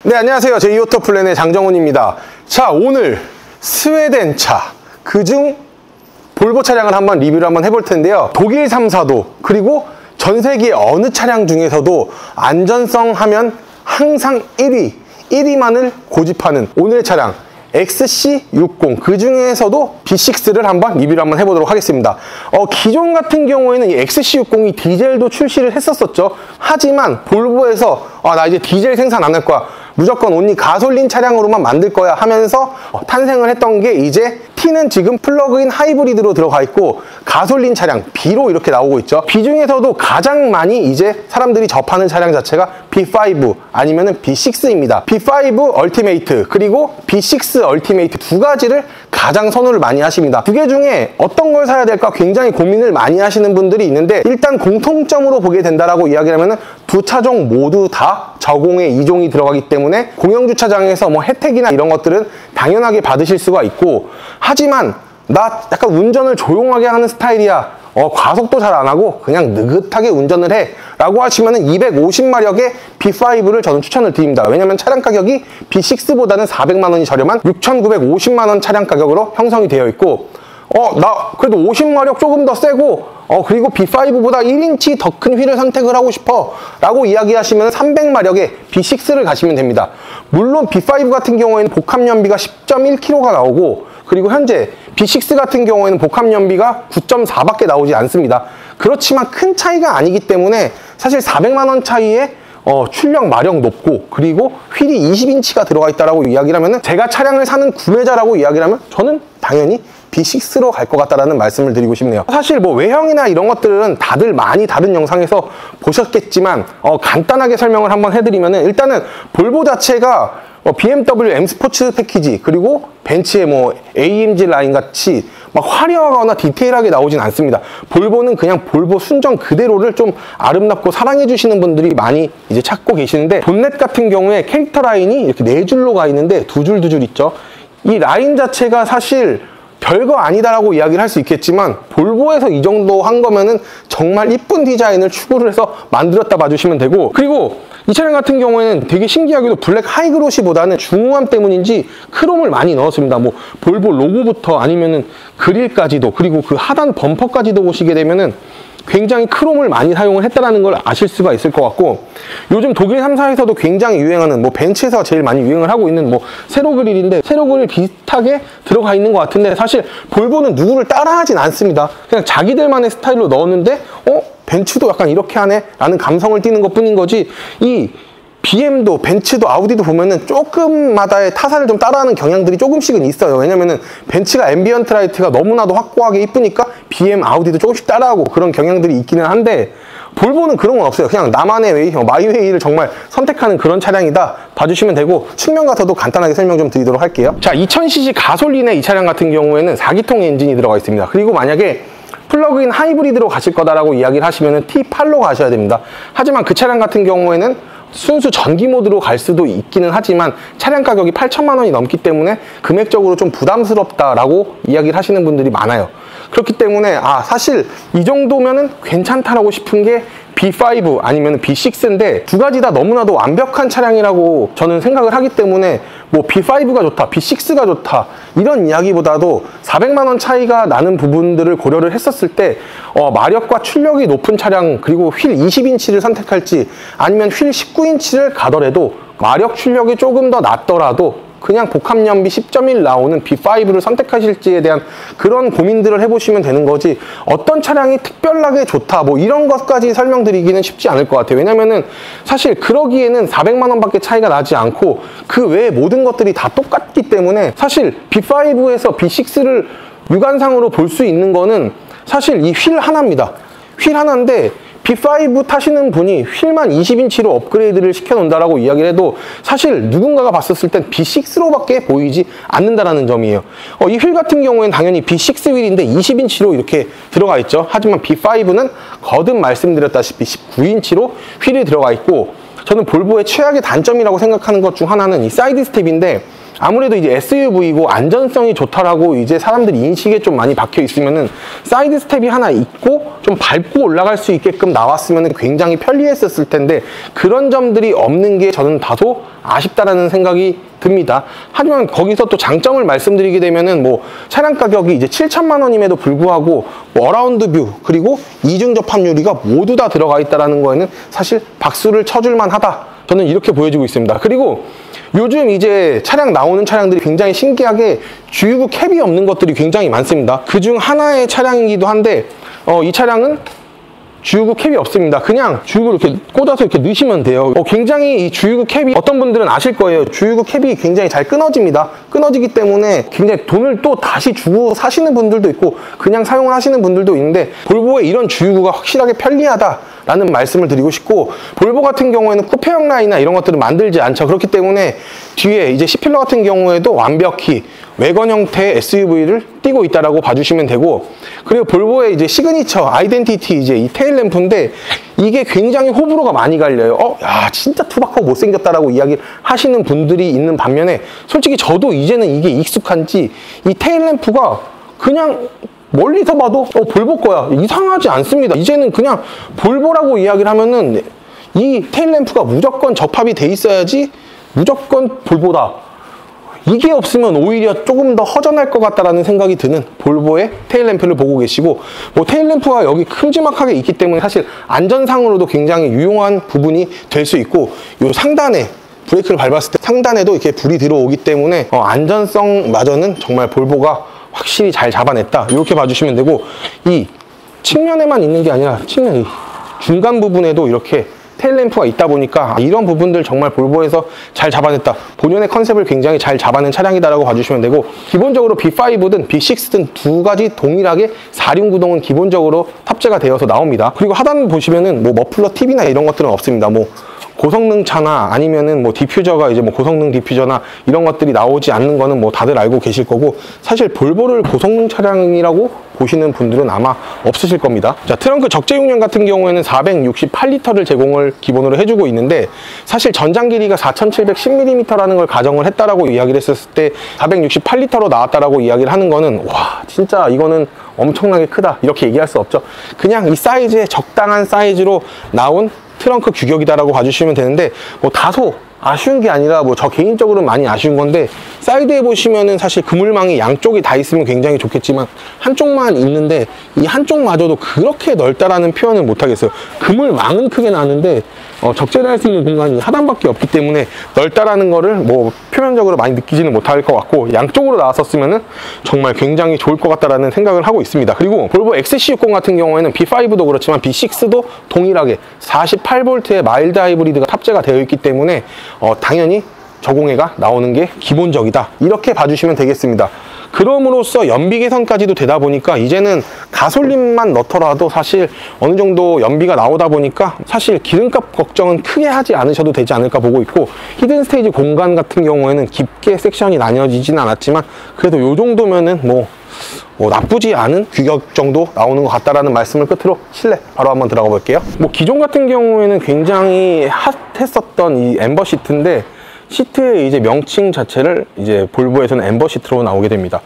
네, 안녕하세요. 제2오토플랜의 장정훈입니다. 자, 오늘 스웨덴 차, 그중 볼보 차량을 한번 리뷰를 한번 해볼 텐데요. 독일 3사도, 그리고 전 세계 어느 차량 중에서도 안전성 하면 항상 1위만을 고집하는 오늘의 차량 XC60, 그 중에서도 B6를 한번 리뷰를 한번 해보도록 하겠습니다. 기존 같은 경우에는 이 XC60이 디젤도 출시를 했었었죠. 하지만 볼보에서 나 이제 디젤 생산 안 할 거야, 무조건 온리 가솔린 차량으로만 만들 거야 하면서 탄생을 했던 게, 이제 T는 지금 플러그인 하이브리드로 들어가 있고 가솔린 차량 B로 이렇게 나오고 있죠. B 중에서도 가장 많이 이제 사람들이 접하는 차량 자체가 B5 아니면은 B6입니다. B5 얼티메이트 그리고 B6 얼티메이트 두 가지를 가장 선호를 많이 하십니다. 두 개 중에 어떤 걸 사야 될까 굉장히 고민을 많이 하시는 분들이 있는데, 일단 공통점으로 보게 된다라고 이야기를 하면은 두 차종 모두 다 저공해 2종이 들어가기 때문에 공영주차장에서 뭐 혜택이나 이런 것들은 당연하게 받으실 수가 있고, 하지만 나 약간 운전을 조용하게 하는 스타일이야, 과속도 잘 안 하고 그냥 느긋하게 운전을 해 라고 하시면은 250마력의 B5를 저는 추천을 드립니다. 왜냐면 차량 가격이 B6보다는 400만원이 저렴한 6,950만원 차량 가격으로 형성이 되어 있고, 나 그래도 50마력 조금 더 세고 그리고 B5보다 1인치 더 큰 휠을 선택을 하고 싶어 라고 이야기하시면 300마력의 B6를 가시면 됩니다. 물론 B5 같은 경우에는 복합연비가 10.1kg가 나오고, 그리고 현재 B6 같은 경우에는 복합연비가 9.4밖에 나오지 않습니다. 그렇지만 큰 차이가 아니기 때문에 사실 400만원 차이에 출력 마력 높고, 그리고 휠이 20인치가 들어가 있다라고 이야기를 하면은, 제가 차량을 사는 구매자라고 이야기를 하면 저는 당연히 B6로 갈 것 같다라는 말씀을 드리고 싶네요. 사실 뭐 외형이나 이런 것들은 다들 많이 다른 영상에서 보셨겠지만 간단하게 설명을 한번 해드리면은, 일단은 볼보 자체가 BMW M 스포츠 패키지 그리고 벤츠의 뭐 AMG 라인 같이 막 화려하거나 디테일하게 나오진 않습니다. 볼보는 그냥 볼보 순정 그대로를 좀 아름답고 사랑해 주시는 분들이 많이 이제 찾고 계시는데, 본넷 같은 경우에 캐릭터 라인이 이렇게 4줄로 가 있는데 2줄 있죠. 이 라인 자체가 사실 별거 아니다라고 이야기를 할 수 있겠지만, 볼보에서 이 정도 한 거면은 정말 이쁜 디자인을 추구를 해서 만들었다 봐주시면 되고, 그리고 이 차량 같은 경우에는 되게 신기하게도 블랙 하이그로시보다는 중후함 때문인지 크롬을 많이 넣었습니다. 뭐 볼보 로고부터 아니면은 그릴까지도, 그리고 그 하단 범퍼까지도 보시게 되면은 굉장히 크롬을 많이 사용을 했다는 걸 아실 수가 있을 것 같고, 요즘 독일 3사에서도 굉장히 유행하는, 뭐 벤츠에서 제일 많이 유행을 하고 있는 뭐 세로 그릴인데, 세로 그릴 비슷하게 들어가 있는 것 같은데, 사실 볼보는 누구를 따라하진 않습니다. 그냥 자기들만의 스타일로 넣었는데 벤츠도 약간 이렇게 하네 라는 감성을 띠는 것 뿐인 거지, 이 BM도 벤츠도 아우디도 보면은 조금마다의 타사를 좀 따라하는 경향들이 조금씩은 있어요. 왜냐면은 벤츠가 앰비언트 라이트가 너무나도 확고하게 이쁘니까 BM, 아우디도 조금씩 따라하고 그런 경향들이 있기는 한데, 볼보는 그런 건 없어요. 그냥 나만의 웨이, 마이웨이를 정말 선택하는 그런 차량이다 봐주시면 되고, 측면 가서도 간단하게 설명 좀 드리도록 할게요. 자, 2000cc 가솔린의 이 차량 같은 경우에는 4기통 엔진이 들어가 있습니다. 그리고 만약에 플러그인 하이브리드로 가실 거다라고 이야기를 하시면은 T8로 가셔야 됩니다. 하지만 그 차량 같은 경우에는 순수 전기 모드로 갈 수도 있기는 하지만 차량 가격이 8천만 원이 넘기 때문에 금액적으로 좀 부담스럽다라고 이야기를 하시는 분들이 많아요. 그렇기 때문에 사실 이 정도면은 괜찮다라고 싶은 게 B5 아니면 B6인데, 두 가지 다 너무나도 완벽한 차량이라고 저는 생각을 하기 때문에 뭐 B5가 좋다, B6가 좋다 이런 이야기보다도 400만 원 차이가 나는 부분들을 고려를 했었을 때 마력과 출력이 높은 차량, 그리고 휠 20인치를 선택할지 아니면 휠 19인치를 가더라도 마력 출력이 조금 더 낮더라도 그냥 복합연비 10.1 나오는 B5를 선택하실지에 대한 그런 고민들을 해보시면 되는 거지, 어떤 차량이 특별하게 좋다 뭐 이런 것까지 설명드리기는 쉽지 않을 것 같아요. 왜냐면은 사실 그러기에는 400만 원밖에 차이가 나지 않고 그 외의 모든 것들이 다 똑같기 때문에, 사실 B5에서 B6를 육안상으로 볼 수 있는 거는 사실 이 휠 하나입니다. 휠 하나인데 B5 타시는 분이 휠만 20인치로 업그레이드를 시켜놓는다라고 이야기를 해도 사실 누군가가 봤었을 땐 B6로밖에 보이지 않는다라는 점이에요. 이 휠 같은 경우에는 당연히 B6 휠인데 20인치로 이렇게 들어가 있죠. 하지만 B5는 거듭 말씀드렸다시피 19인치로 휠이 들어가 있고, 저는 볼보의 최악의 단점이라고 생각하는 것 중 하나는 이 사이드 스텝인데, 아무래도 이제 SUV고 안전성이 좋다라고 이제 사람들이 인식에 좀 많이 박혀 있으면은 사이드 스텝이 하나 있고 좀 밟고 올라갈 수 있게끔 나왔으면 굉장히 편리했었을 텐데 그런 점들이 없는 게 저는 다소 아쉽다라는 생각이 듭니다. 하지만 거기서 또 장점을 말씀드리게 되면은 뭐 차량 가격이 이제 7천만 원임에도 불구하고 뭐 어라운드 뷰 그리고 이중 접합 유리가 모두 다 들어가 있다라는 거에는 사실 박수를 쳐줄 만하다. 저는 이렇게 보여지고 있습니다. 그리고 요즘 이제 차량 나오는 차량들이 굉장히 신기하게 주유구 캡이 없는 것들이 굉장히 많습니다. 그중 하나의 차량이기도 한데 이 차량은 주유구 캡이 없습니다. 그냥 주유구를 이렇게 꽂아서 이렇게 넣으시면 돼요. 굉장히 이 주유구 캡이 어떤 분들은 아실 거예요. 주유구 캡이 굉장히 잘 끊어집니다. 끊어지기 때문에 굉장히 돈을 또 다시 주고 사시는 분들도 있고 그냥 사용을 하시는 분들도 있는데 볼보의 이런 주유구가 확실하게 편리하다라는 말씀을 드리고 싶고 볼보 같은 경우에는 쿠페형 라인이나 이런 것들을 만들지 않죠. 그렇기 때문에 뒤에 이제 C필러 같은 경우에도 완벽히 외건 형태의 SUV를 띄고 있다라고 봐주시면 되고 그리고 볼보의 이제 시그니처 아이덴티티 이제 이 테일 램프인데 이게 굉장히 호불호가 많이 갈려요. 야 진짜 투박하고 못생겼다라고 이야기를 하시는 분들이 있는 반면에 솔직히 저도 이제는 이게 익숙한지 이 테일 램프가 그냥 멀리서 봐도 볼보 거야 이상하지 않습니다. 이제는 그냥 볼보라고 이야기를 하면은 이 테일 램프가 무조건 접합이 돼 있어야지 무조건 볼보다. 이게 없으면 오히려 조금 더 허전할 것 같다라는 생각이 드는 볼보의 테일램프를 보고 계시고 뭐 테일램프가 여기 큼지막하게 있기 때문에 사실 안전상으로도 굉장히 유용한 부분이 될 수 있고 요 상단에 브레이크를 밟았을 때 상단에도 이렇게 불이 들어오기 때문에 안전성마저는 정말 볼보가 확실히 잘 잡아냈다 이렇게 봐주시면 되고 이 측면에만 있는 게 아니라 측면 중간 부분에도 이렇게 테일램프가 있다 보니까 이런 부분들 정말 볼보에서 잘 잡아냈다. 본연의 컨셉을 굉장히 잘 잡아낸 차량이다라고 봐주시면 되고 기본적으로 B5든 B6든 두 가지 동일하게 4륜 구동은 기본적으로 탑재가 되어서 나옵니다. 그리고 하단 보시면은 뭐 머플러 팁이나 이런 것들은 없습니다. 뭐 고성능 차나 아니면은 뭐 디퓨저가 이제 뭐 고성능 디퓨저나 이런 것들이 나오지 않는 거는 뭐 다들 알고 계실 거고 사실 볼보를 고성능 차량이라고 보시는 분들은 아마 없으실 겁니다. 자, 트렁크 적재 용량 같은 경우에는 468리터를 제공을 기본으로 해주고 있는데 사실 전장 길이가 4710mm라는 걸 가정을 했다라고 이야기를 했었을 때 468리터로 나왔다라고 이야기를 하는 거는 와 진짜 이거는 엄청나게 크다 이렇게 얘기할 수 없죠. 그냥 이 사이즈에 적당한 사이즈로 나온 트렁크 규격이다라고 봐주시면 되는데 뭐 다소 아쉬운 게 아니라 뭐 저 개인적으로 많이 아쉬운 건데 사이드에 보시면은 사실 그물망이 양쪽이 다 있으면 굉장히 좋겠지만 한쪽만 있는데 이 한쪽마저도 그렇게 넓다라는 표현을 못 하겠어요. 그물망은 크게 나는데 적재를 할 수 있는 공간이 하단밖에 없기 때문에 넓다라는 거를 뭐 표면적으로 많이 느끼지는 못할 것 같고 양쪽으로 나왔었으면은 정말 굉장히 좋을 것 같다라는 생각을 하고 있습니다. 그리고 볼보 XC60 같은 경우에는 B5도 그렇지만 B6도 동일하게 48V의 마일드 하이브리드가 탑재가 되어 있기 때문에 당연히 저공해가 나오는 게 기본적이다 이렇게 봐주시면 되겠습니다. 그럼으로써 연비 개선까지도 되다 보니까 이제는 가솔린만 넣더라도 사실 어느 정도 연비가 나오다 보니까 사실 기름값 걱정은 크게 하지 않으셔도 되지 않을까 보고 있고 히든 스테이지 공간 같은 경우에는 깊게 섹션이 나뉘어지진 않았지만 그래도 요 정도면은 뭐 나쁘지 않은 규격 정도 나오는 것 같다라는 말씀을 끝으로 실내 바로 한번 들어가 볼게요. 뭐 기존 같은 경우에는 굉장히 핫했었던 이 엠버 시트인데 시트의 이제 명칭 자체를 이제 볼보에서는 엠버 시트로 나오게 됩니다.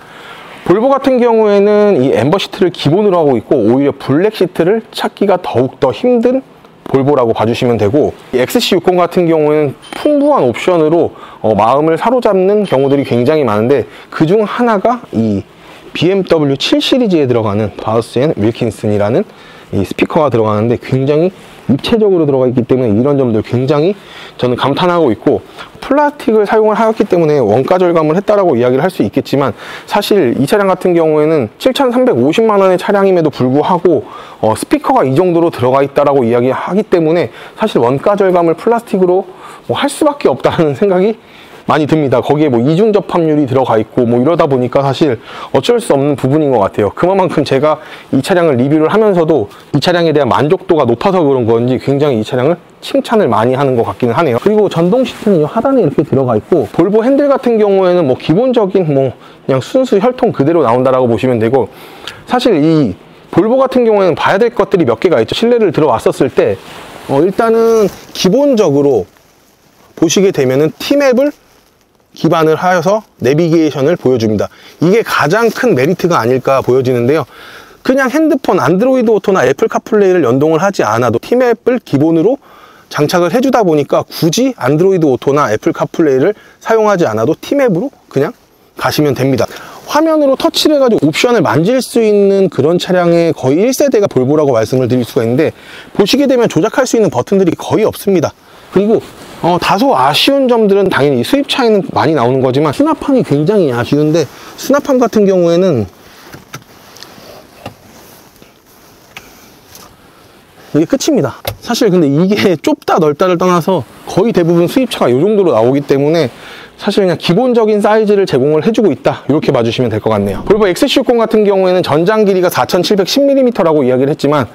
볼보 같은 경우에는 이 엠버 시트를 기본으로 하고 있고 오히려 블랙 시트를 찾기가 더욱더 힘든 볼보라고 봐주시면 되고 이 XC60 같은 경우에는 풍부한 옵션으로 마음을 사로잡는 경우들이 굉장히 많은데 그중 하나가 이 BMW 7 시리즈에 들어가는 바우스 앤 윌킨슨이라는 이 스피커가 들어가는데 굉장히 입체적으로 들어가 있기 때문에 이런 점들 굉장히 저는 감탄하고 있고 플라스틱을 사용을 하였기 때문에 원가 절감을 했다라고 이야기를 할 수 있겠지만 사실 이 차량 같은 경우에는 7,350만 원의 차량임에도 불구하고 스피커가 이 정도로 들어가 있다라고 이야기하기 때문에 사실 원가 절감을 플라스틱으로 할 수밖에 없다는 생각이 많이 듭니다. 거기에 뭐 이중 접합률이 들어가 있고 뭐 이러다 보니까 사실 어쩔 수 없는 부분인 것 같아요. 그만큼 제가 이 차량을 리뷰를 하면서도 이 차량에 대한 만족도가 높아서 그런 건지 굉장히 이 차량을 칭찬을 많이 하는 것 같기는 하네요. 그리고 전동 시트는 이 하단에 이렇게 들어가 있고 볼보 핸들 같은 경우에는 뭐 기본적인 뭐 그냥 순수 혈통 그대로 나온다라고 보시면 되고 사실 이 볼보 같은 경우에는 봐야 될 것들이 몇 개가 있죠. 실내를 들어왔었을 때 일단은 기본적으로 보시게 되면은 T맵을 기반을 하여서 내비게이션을 보여줍니다. 이게 가장 큰 메리트가 아닐까 보여지는데요. 그냥 핸드폰 안드로이드 오토나 애플 카플레이를 연동을 하지 않아도 티맵을 기본으로 장착을 해주다 보니까 굳이 안드로이드 오토나 애플 카플레이를 사용하지 않아도 티맵으로 그냥 가시면 됩니다. 화면으로 터치를 해가지고 옵션을 만질 수 있는 그런 차량의 거의 1세대가 볼보라고 말씀을 드릴 수가 있는데, 보시게 되면 조작할 수 있는 버튼들이 거의 없습니다. 그리고 다소 아쉬운 점들은 당연히 수입 차이는 많이 나오는 거지만 수납함이 굉장히 아쉬운데, 수납함 같은 경우에는 이게 끝입니다. 사실 근데 이게 좁다 넓다를 떠나서 거의 대부분 수입차가 이 정도로 나오기 때문에 사실 그냥 기본적인 사이즈를 제공을 해주고 있다, 이렇게 봐주시면 될 것 같네요. 볼보 XC60 같은 경우에는 전장 길이가 4710mm라고 이야기를 했지만,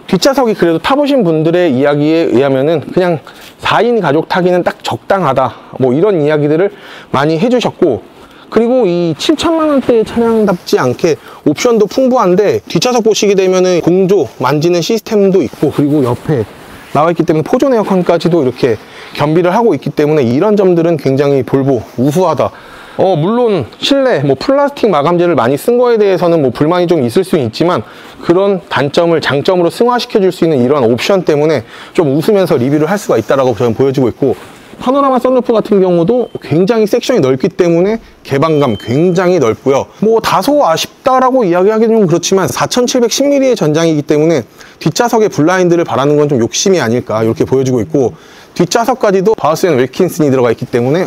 뒷좌석이 그래도 타보신 분들의 이야기에 의하면은 그냥 4인 가족 타기는 딱 적당하다, 뭐 이런 이야기들을 많이 해주셨고, 그리고 이 7천만 원대의 차량답지 않게 옵션도 풍부한데, 뒷좌석 보시게 되면은 공조 만지는 시스템도 있고, 그리고 옆에 나와 있기 때문에 포존 에어컨까지도 이렇게 겸비를 하고 있기 때문에 이런 점들은 굉장히 볼보 우수하다. 물론 실내 뭐 플라스틱 마감재를 많이 쓴 거에 대해서는 뭐 불만이 좀 있을 수는 있지만, 그런 단점을 장점으로 승화시켜 줄 수 있는 이런 옵션 때문에 좀 웃으면서 리뷰를 할 수가 있다라고 저는 보여지고 있고, 파노라마 선루프 같은 경우도 굉장히 섹션이 넓기 때문에 개방감 굉장히 넓고요. 뭐 다소 아쉽다라고 이야기하기는 좀 그렇지만 4710mm의 전장이기 때문에 뒷좌석에 블라인드를 바라는 건 좀 욕심이 아닐까, 이렇게 보여지고 있고, 뒷좌석까지도 바우스 앤 윌킨슨이 들어가 있기 때문에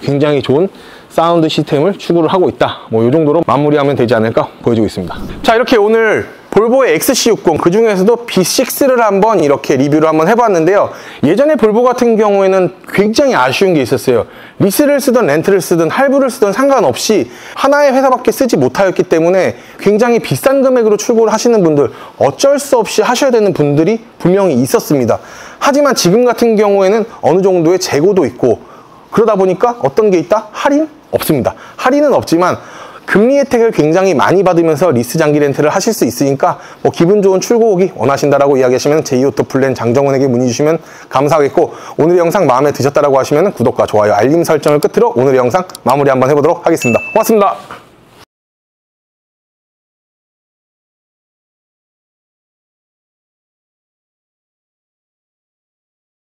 굉장히 좋은 사운드 시스템을 추구를 하고 있다, 뭐 이 정도로 마무리하면 되지 않을까 보여지고 있습니다. 자, 이렇게 오늘 볼보의 XC60, 그 중에서도 B6를 한번 이렇게 리뷰를 한번 해봤는데요. 예전에 볼보 같은 경우에는 굉장히 아쉬운 게 있었어요. 리스를 쓰든 렌트를 쓰든 할부를 쓰든 상관없이 하나의 회사밖에 쓰지 못하였기 때문에 굉장히 비싼 금액으로 출고를 하시는 분들, 어쩔 수 없이 하셔야 되는 분들이 분명히 있었습니다. 하지만 지금 같은 경우에는 어느 정도의 재고도 있고, 그러다 보니까 어떤 게 있다? 할인? 없습니다. 할인은 없지만 금리 혜택을 굉장히 많이 받으면서 리스 장기 렌트를 하실 수 있으니까 뭐 기분 좋은 출고오기 원하신다라고 이야기하시면 제이오토 플랜 장정훈에게 문의 주시면 감사하겠고, 오늘의 영상 마음에 드셨다라고 하시면 구독과 좋아요, 알림 설정을 끝으로 오늘의 영상 마무리 한번 해보도록 하겠습니다. 고맙습니다.